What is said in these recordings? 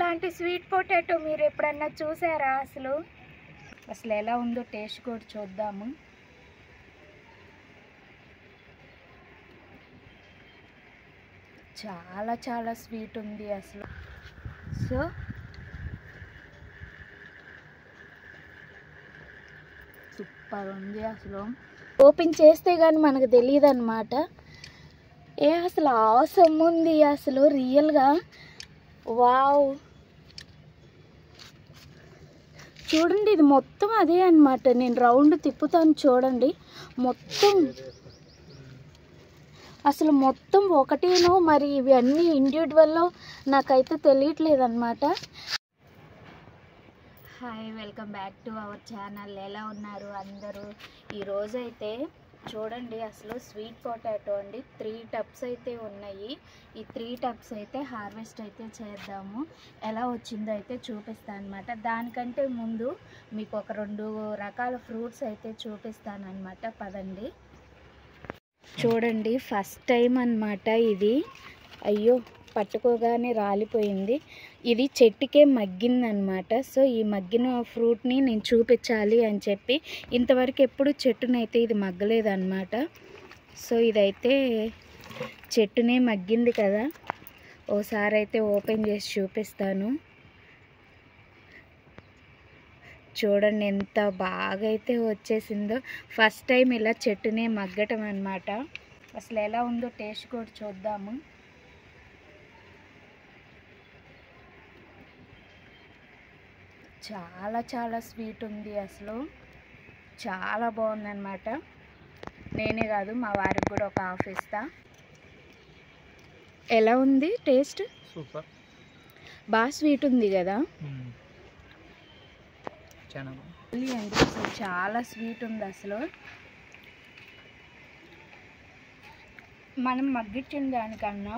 ఇలాంటి sweet potato మీరు ఎప్పుడన్నా చూసారా? అసలు ఎలా ఉందో టేస్ట్ కూడా చూద్దాము. చాలా చాలా స్వీట్ ఉంది అసలు. సో సూపర్ ఉంది అసలు. ఓపెన్ చేస్తే కానీ మనకు తెలియదు అన్నమాట. అసలు ఆసమ్ ఉంది అసలు రియల్గా. వావ్, చూడండి ఇది మొత్తం అదే అన్నమాట. నేను రౌండ్ తిప్పుతాను చూడండి. అసలు మొత్తం ఒకటేనో మరి ఇవి అన్నీ ఇండివిజువల్లో నాకైతే తెలియట్లేదు అన్నమాట. Hi, welcome back to our channel. ఎలా ఉన్నారు అందరూ? ఈరోజు అయితే చూడండి అసలు స్వీట్ పొటాటో అండి 3 టబ్స్ అయితే ఉన్నాయి. ఈ 3 టబ్స్ అయితే హార్వెస్ట్ అయితే చేద్దాము. ఎలా వచ్చిందో అయితే చూపిస్తాను అనమాట. దానికంటే ముందు మీకు ఒక 2 రకాల ఫ్రూట్స్ అయితే చూపిస్తాను అనమాట. పదండి చూడండి. ఫస్ట్ టైం అన్నమాట ఇది. అయ్యో, పట్టుకోగానే రాలిపోయింది. ఇది చెట్టుకే మగ్గిందనమాట. సో ఈ మగ్గిన ఫ్రూట్ని నేను చూపించాలి అని చెప్పి ఇంతవరకు ఎప్పుడు చెట్టునైతే ఇది మగ్గలేదన్నమాట. సో ఇదైతే చెట్టునే మగ్గింది కదా. ఓసారి అయితే ఓపెన్ చేసి చూపిస్తాను. చూడండి ఎంత బాగా అయితే వచ్చేసిందో. ఫస్ట్ టైం ఇలా చెట్టునే మగ్గటం అన్నమాట. అసలు ఎలా ఉందో టేస్ట్ కూడా చూద్దాము. చాలా చాలా స్వీట్ ఉంది అసలు. చాలా బాగుందన్నమాట. నేనే కాదు మా వారికి కూడా ఒక హాఫ్ ఇస్తా. ఎలా ఉంది టేస్ట్? సూపర్, బాగా స్వీట్ ఉంది కదా. అండి అసలు చాలా స్వీట్ ఉంది అసలు. మనం మగ్గించిన దానికన్నా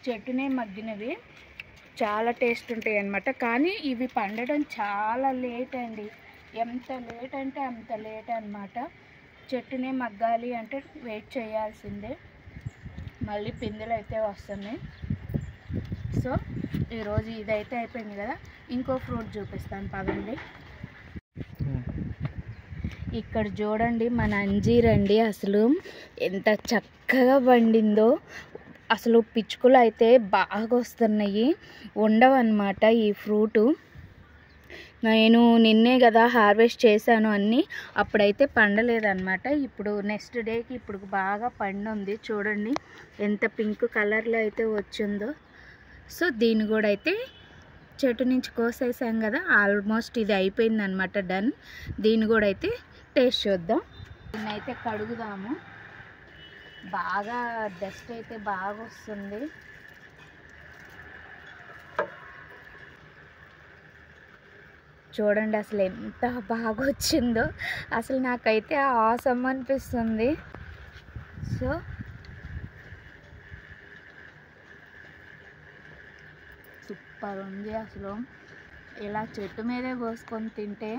చెట్టునే మగ్గినవి చాలా టేస్ట్ ఉంటాయి అన్నమాట. కానీ ఇవి పండడం చాలా లేట్ అండి. ఎంత లేట్ అంటే అంత లేట్ అన్నమాట. చెట్టునే మగ్గాలి అంటే వెయిట్ చేయాల్సిందే. మళ్ళీ పిందెలు అయితే వస్తున్నాయి. సో ఈరోజు ఇదైతే అయిపోయింది కదా. ఇంకో ఫ్రూట్ చూపిస్తాను పదండి. ఇక్కడ చూడండి మన అంజీర్ అండి. అసలు ఎంత చక్కగా పండిందో. అసలు పిచ్చుకలు అయితే బాగా వస్తున్నాయి. ఉండవన్నమాట ఈ ఫ్రూటు. నేను నిన్నే కదా హార్వెస్ట్ చేశాను అన్నీ. అప్పుడైతే పండలేదన్నమాట. ఇప్పుడు నెక్స్ట్ డేకి ఇప్పుడు బాగా పండుంది. చూడండి ఎంత పింక్ కలర్లో అయితే వచ్చిందో. సో దీన్ని కూడా అయితే చెట్టు నుంచి కోసేసాం కదా. ఆల్మోస్ట్ ఇది అయిపోయింది అనమాట, డన్. దీన్ని కూడా అయితే టేస్ట్ చూద్దాం. దీన్ని అయితే కడుగుదాము. బాగా డస్ట్ అయితే బాగా వస్తుంది. చూడండి అసలు ఎంత బాగా వచ్చిందో. అసలు నాకైతే ఆసమ్ అనిపిస్తుంది. సో సూపర్ ఉంది అసలు. ఇలా చెట్టు మీదే కోసుకొని తింటే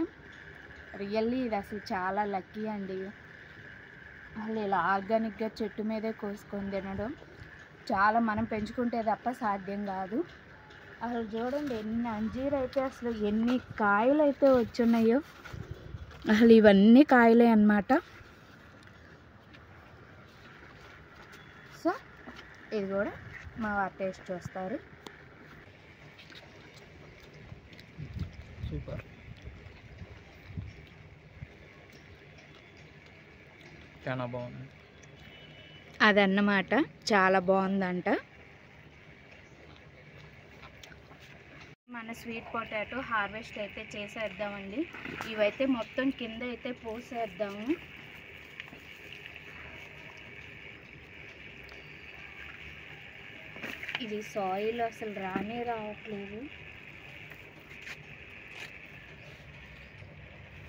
రియల్లీ ఇది అసలు చాలా లక్కీ అండి. అసలు ఇలా ఆర్గానిక్గా చెట్టు మీదే కోసుకొని తినడం చాలా మనం పెంచుకుంటే తప్ప సాధ్యం కాదు. అసలు చూడండి ఎన్ని అంజీర్ అయితే అసలు ఎన్ని కాయలు అయితే వచ్చున్నాయో. అసలు ఇవన్నీ కాయలే అన్నమాట. సో ఇది కూడా మా వారు టేస్ట్ చూస్తారు. సూపర్, చాలా బాగుంది. అదన్నమాట, చాలా బాగుందంట. మన స్వీట్ పొటాటో హార్వెస్ట్ అయితే చేసేద్దామండి. ఇవైతే మొత్తం కింద అయితే పోసేద్దాము. ఇది సాయిల్ అసలు రానే రావట్లేదు.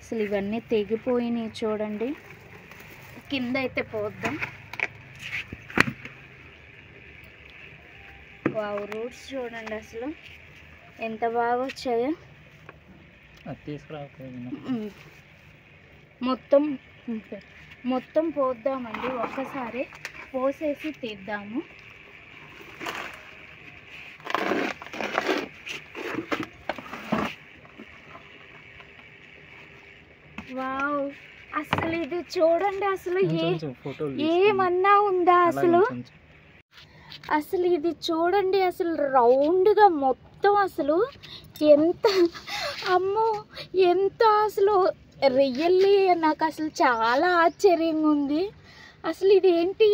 అసలు ఇవన్నీ తెగిపోయినాయి చూడండి. కింద అయితే పోద్దాం. వావ్, రూట్స్ చూడండి అసలు ఎంత బాగా వచ్చాయో. మొత్తం పోద్దామండి. ఒక్కసారి పోసేసి తీద్దాము. చూడండి అసలు ఏమన్నా ఉందా అసలు. అసలు ఇది చూడండి అసలు రౌండ్గా మొత్తం అసలు ఎంత అమ్మో ఎంత అసలు రియల్లీ నాకు అసలు చాలా ఆశ్చర్యంగా ఉంది. అసలు ఇది ఏంటి,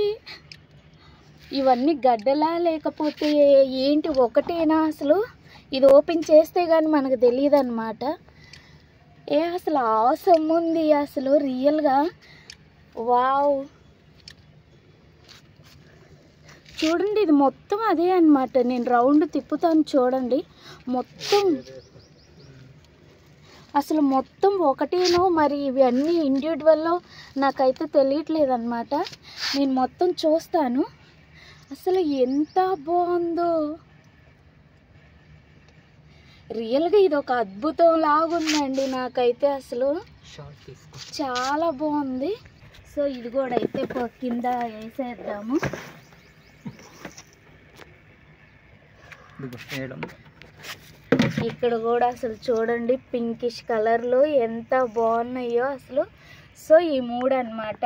ఇవన్నీ గడ్డలా లేకపోతే ఏంటి ఒకటేనా? అసలు ఇది ఓపెన్ చేస్తే కానీ మనకు తెలియదు అనమాట. అసలు ఆసమ్ ఉంది అసలు రియల్గా. వావ్ చూడండి ఇది మొత్తం అదే అనమాట. నేను రౌండ్ తిప్పుతాను చూడండి. మొత్తం అసలు మొత్తం ఒకటేనో మరి ఇవి అన్నీ ఇండివిజువల్లో నాకైతే తెలియట్లేదు అనమాట. నేను మొత్తం చూస్తాను. అసలు ఎంత బాగుందో రియల్గా. ఇది ఒక అద్భుతం లాగుందండి నాకైతే. అసలు చాలా బాగుంది. సో ఇది కూడా అయితే కింద వేసేద్దాము. ఇక్కడ కూడా అసలు చూడండి పింకిష్ కలర్లో ఎంత బాగున్నాయో అసలు. సో ఈ 3 అన్నమాట.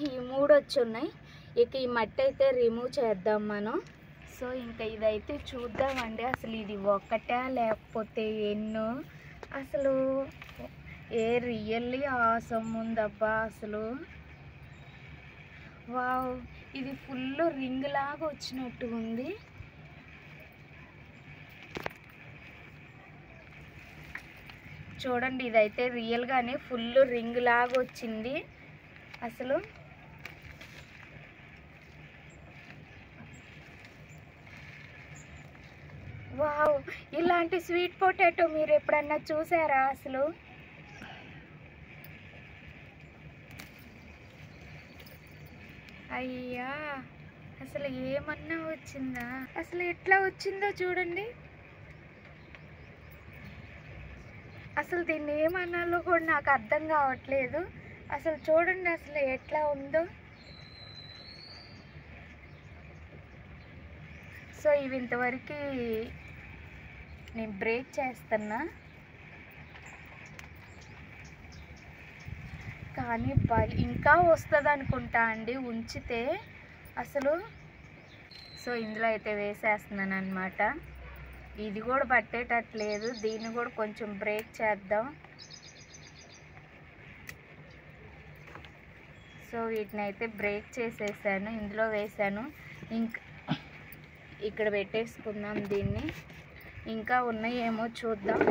ఈ 3 వచ్చి ఉన్నాయి. ఇక ఈ మట్టి అయితే రిమూవ్ చేద్దాం మనం. సో ఇంకా ఇదైతే చూద్దామండి అసలు ఇది ఒకటా లేకపోతే ఎన్నో. అసలు రియల్లీ ఆసమ్ ఉందబ్బా అసలు. వావ్ ఇది ఫుల్ రింగ్ లాగా వచ్చినట్టు ఉంది. చూడండి ఇదైతే రియల్గానే ఫుల్ రింగ్ లాగా వచ్చింది అసలు. వావ్ ఇలాంటి స్వీట్ పొటాటో మీరు ఎప్పుడన్నా చూసారా అసలు? అయ్యా అసలు ఏమన్నా వచ్చిందా? అసలు ఎట్లా వచ్చిందో చూడండి. అసలు దీన్ని ఏమన్నాలో కూడా నాకు అర్థం కావట్లేదు. అసలు చూడండి అసలు ఎట్లా ఉందో. సో ఇవి ఇంతవరకు నేను బ్రేక్ చేస్తున్నా కానీ ఇంకా వస్తుంది అనుకుంటా అండి ఉంచితే అసలు. సో ఇందులో అయితే వేసేస్తున్నాను అనమాట. ఇది కూడా పట్టేటట్లేదు. దీన్ని కూడా కొంచెం బ్రేక్ చేద్దాం. సో వీటిని అయితే బ్రేక్ చేసేసాను, ఇందులో వేసాను. ఇంకా ఇక్కడ పెట్టేసుకుందాం దీన్ని. ఇంకా ఉన్నాయేమో చూద్దాం.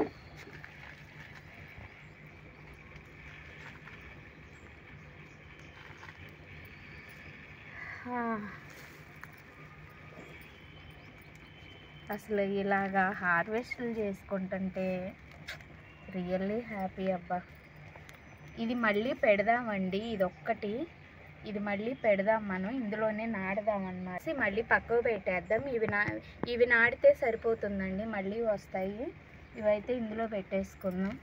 అసలు ఇలాగా హార్వెస్ట్లు చేసుకుంటుంటే రియల్లీ హ్యాపీ అబ్బా. ఇది మళ్ళీ పెడదామండి. ఇది మళ్ళీ పెడదాం మనం. ఇందులోనే నాటుదాం అన్నమాట. మళ్ళీ పక్కకు పెట్టేద్దాం. ఇవి నాటితే సరిపోతుందండి, మళ్ళీ వస్తాయి. ఇవైతే ఇందులో పెట్టేసుకుందాం.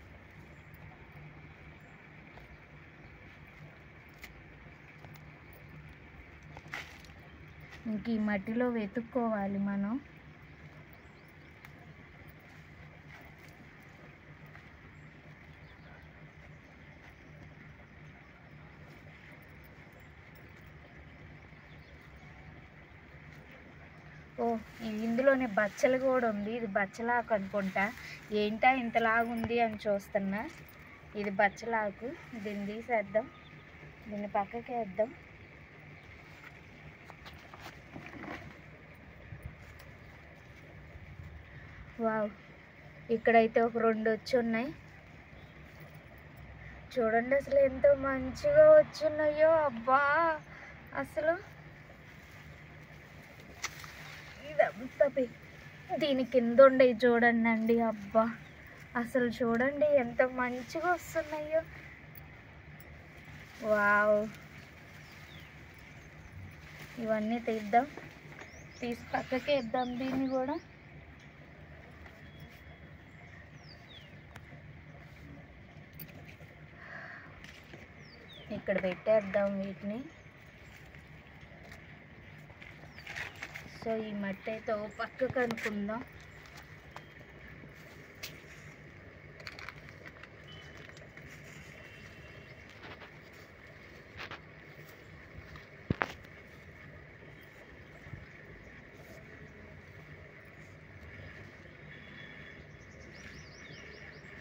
ఇంక ఈ మట్టిలో వెతుక్కోవాలి మనం. ఇందులోనే బచ్చలు కూడా ఉంది. ఇది బచ్చలాకు అనుకుంటా. ఏంటా ఇంతలాగుంది అని చూస్తున్నా. ఇది బచ్చలాకు. దీన్ని తీసేద్దాం, దీన్ని పక్కకి వేద్దాం. వావ్ ఇక్కడైతే ఒక 2 వచ్చి ఉన్నాయి. చూడండి అసలు ఎంత మంచిగా వచ్చున్నాయో అబ్బా. అసలు ఇదంతా దీని కింద ఉండేవి చూడండి అండి అబ్బా. అసలు చూడండి ఎంత మంచిగా వస్తున్నాయో. వావ్ ఇవన్నీ తీద్దాం, తీసి పక్కకి వేద్దాం దీన్ని కూడా. ఇక్కడ పెట్టేద్దాం వీటిని. సో ఈ మట్టి అయితే ఓ పక్కకు అనుకుందాం.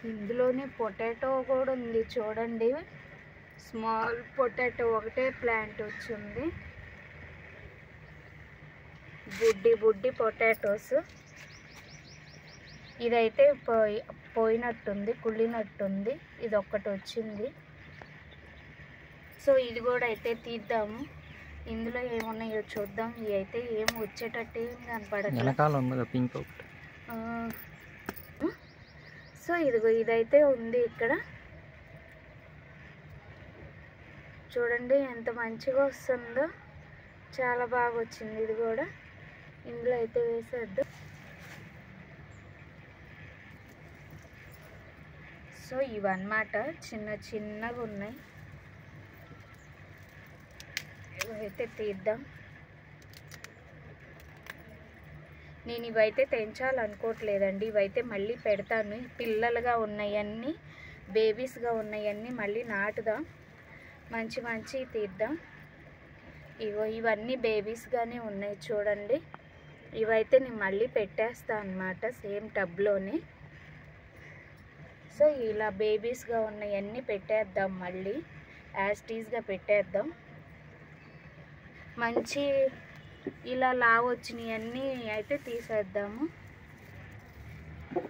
ఇందులోనే పొటాటో కూడా ఉంది చూడండి. స్మాల్ పొటాటో ఒకటే ప్లాంట్ వచ్చింది. బుడ్డి పొటాటోస్. ఇదైతే పోయినట్టుంది, కుళ్ళినట్టుంది. ఇది ఒక్కటి వచ్చింది. సో ఇది కూడా అయితే తీద్దాము. ఇందులో ఏమున్నాయో చూద్దాం. ఇవి అయితే ఏం వచ్చేటట్టు ఏం కనపడట్లేదు. పింక్ ఒకటి. సో ఇదైతే ఉంది ఇక్కడ. చూడండి ఎంత మంచిగా వస్తుందో, చాలా బాగా వచ్చింది. ఇది కూడా ఇందులో అయితే వేసేద్దాం. సో ఇవన్నమాట చిన్నగా ఉన్నాయి. ఇవైతే తీద్దాం. నేను ఇవైతే తెంచాలనుకోవట్లేదండి. ఇవైతే మళ్ళీ పెడతాను. పిల్లలుగా ఉన్నాయన్నీ, బేబీస్గా ఉన్నాయన్నీ మళ్ళీ నాటుదాం. మంచి తీద్దాం. ఇవన్నీ బేబీస్గానే ఉన్నాయి చూడండి. ఇవైతే నేను మళ్ళీ పెట్టేస్తాను అన్నమాట సేమ్ టబ్లోనే. సో ఇలా బేబీస్గా ఉన్నాయన్నీ పెట్టేద్దాం. మళ్ళీ యాస్టీస్గా పెట్టేద్దాం. మంచి ఇలా లావు వచ్చినాయన్నీ అయితే తీసేద్దాము.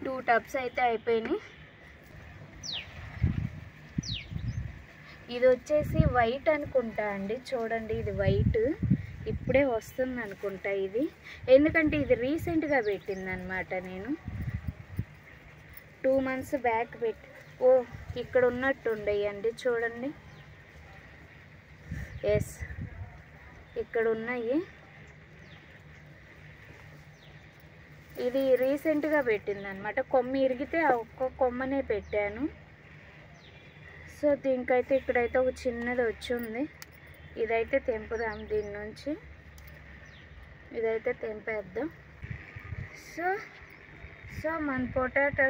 2 టబ్స్ అయితే అయిపోయినాయి. ఇది వచ్చేసి వైట్ అనుకుంటా అండి. చూడండి ఇది వైట్, ఇప్పుడే వస్తుంది అనుకుంటా ఇది. ఎందుకంటే ఇది రీసెంట్గా పెట్టిందనమాట. నేను 2 months బ్యాక్ పెట్టి. ఇక్కడ ఉన్నట్టుండయండి చూడండి. ఎస్, ఇక్కడ ఉన్నాయి. ఇది రీసెంట్గా పెట్టిందనమాట. కొమ్మ ఇరిగితే ఆ ఒక్క కొమ్మనే పెట్టాను. సో దీనికైతే ఇక్కడైతే ఒక చిన్నది వచ్చింది. ఇదైతే తెంపుదాం. దీని నుంచి ఇదైతే తెంపేద్దాం. సో మన పొటాటో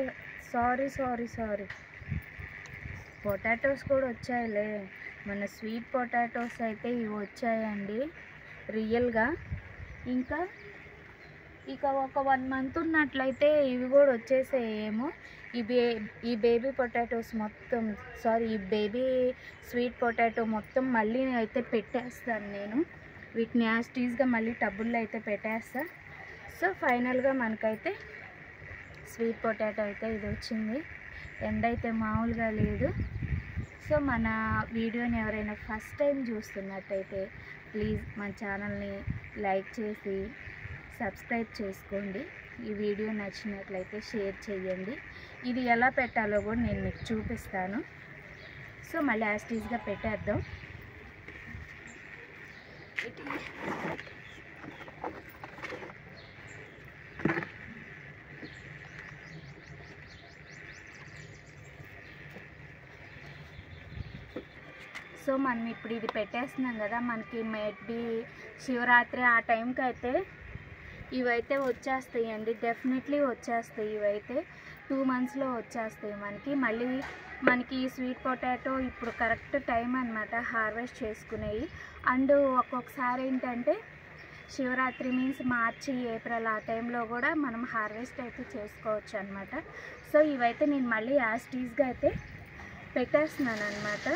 సారీ పొటాటోస్ కూడా వచ్చాయిలే. మన స్వీట్ పొటాటోస్ అయితే ఇవి వచ్చాయండి రియల్గా. ఇక ఒక 1 month ఉన్నట్లయితే ఇవి కూడా వచ్చేసేయేమో. ఈ బేబీ పొటాటోస్ మొత్తం, ఈ బేబీ స్వీట్ పొటాటో మొత్తం మళ్ళీ అయితే పెట్టేస్తాను నేను. వీటిని యాస్టీస్గా మళ్ళీ టబ్బుల్లో అయితే పెట్టేస్తా. సో ఫైనల్గా మనకైతే స్వీట్ పొటాటో అయితే ఇది వచ్చింది. ఎండ అయితే మామూలుగా లేదు. సో మన వీడియోని ఎవరైనా ఫస్ట్ టైం చూస్తున్నట్టయితే ప్లీజ్ మన ఛానల్ని లైక్ చేసి సబ్స్క్రైబ్ చేసుకోండి. ఈ వీడియో నచ్చినట్లయితే షేర్ చేయండి. ఇది ఎలా పెట్టాలో కూడా నేను మీకు చూపిస్తాను. సో మళ్ళీ యాస్టీస్గా పెట్టేద్దాం. సో మనం ఇప్పుడు ఇది పెట్టేస్తున్నాం కదా, మనకి మేబీ శివరాత్రి ఆ టైంకి అయితే ఇవైతే వచ్చేస్తాయండి. డెఫినెట్లీ వచ్చేస్తాయి. ఇవైతే 2 monthsలో వచ్చేస్తాయి మళ్ళీ మనకి ఈ స్వీట్ పొటాటో ఇప్పుడు కరెక్ట్ టైం అన్నమాట హార్వెస్ట్ చేసుకునేవి. అండ్ ఒక్కొక్కసారి ఏంటంటే శివరాత్రి మీన్స్ మార్చి, ఏప్రిల్ ఆ టైంలో కూడా మనం హార్వెస్ట్ అయితే చేసుకోవచ్చు అన్నమాట. సో ఇవైతే నేను మళ్ళీ యాస్టీస్గా అయితే పెట్టేస్తున్నాను అన్నమాట.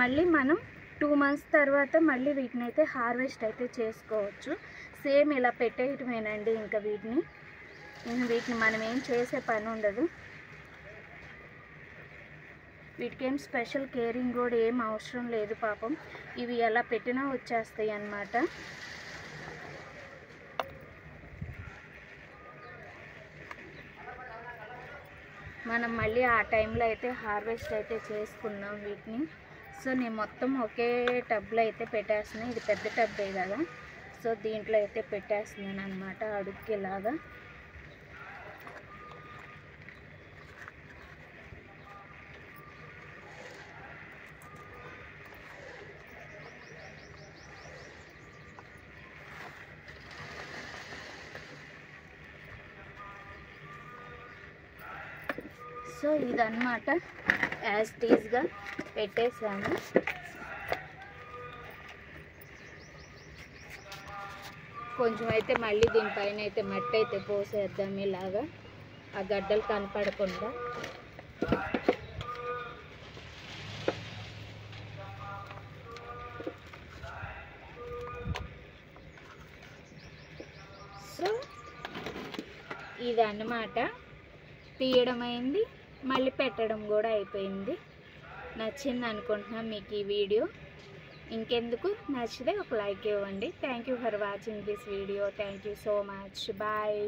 మళ్ళీ మనం 2 months తర్వాత మళ్ళీ వీటిని అయితే హార్వెస్ట్ అయితే చేసుకోవచ్చు. సేమ్ ఇలా పెట్టేయటమేనండి. ఇంకా వీటిని మనం ఏం చేసే పని ఉండదు. వీటికేం స్పెషల్ కేరింగ్ కూడా ఏం అవసరం లేదు పాపం. ఇవి ఎలా పెట్టినా వచ్చేస్తాయి అన్నమాట. మనం మళ్ళీ ఆ టైంలో అయితే హార్వెస్ట్ అయితే చేసుకున్నాం వీటిని. సో నేను మొత్తం ఒకే టబ్లో అయితే పెట్టేస్తున్నాను. ఇది పెద్ద టబ్బే కదా, సో దీంట్లో అయితే పెట్టేస్తున్నాను అన్నమాట అడుగులాగా. సో ఇదన్నమాట యాస్టీస్గా పెట్టేసాము. కొంచెం అయితే మళ్ళీ దీనిపైన అయితే మట్టి అయితే పోసేద్దాం ఇలాగా, ఆ గడ్డలు కనపడకుండా. ఇది అన్నమాట. తీయడం అయింది, మళ్ళీ పెట్టడం కూడా అయిపోయింది. నచ్చింది అనుకుంటున్నా మీకు ఈ వీడియో. ఇంకెందుకు, నచ్చితే ఒక లైక్ ఇవ్వండి. Thank you for watching this video. Thank you so much. Bye.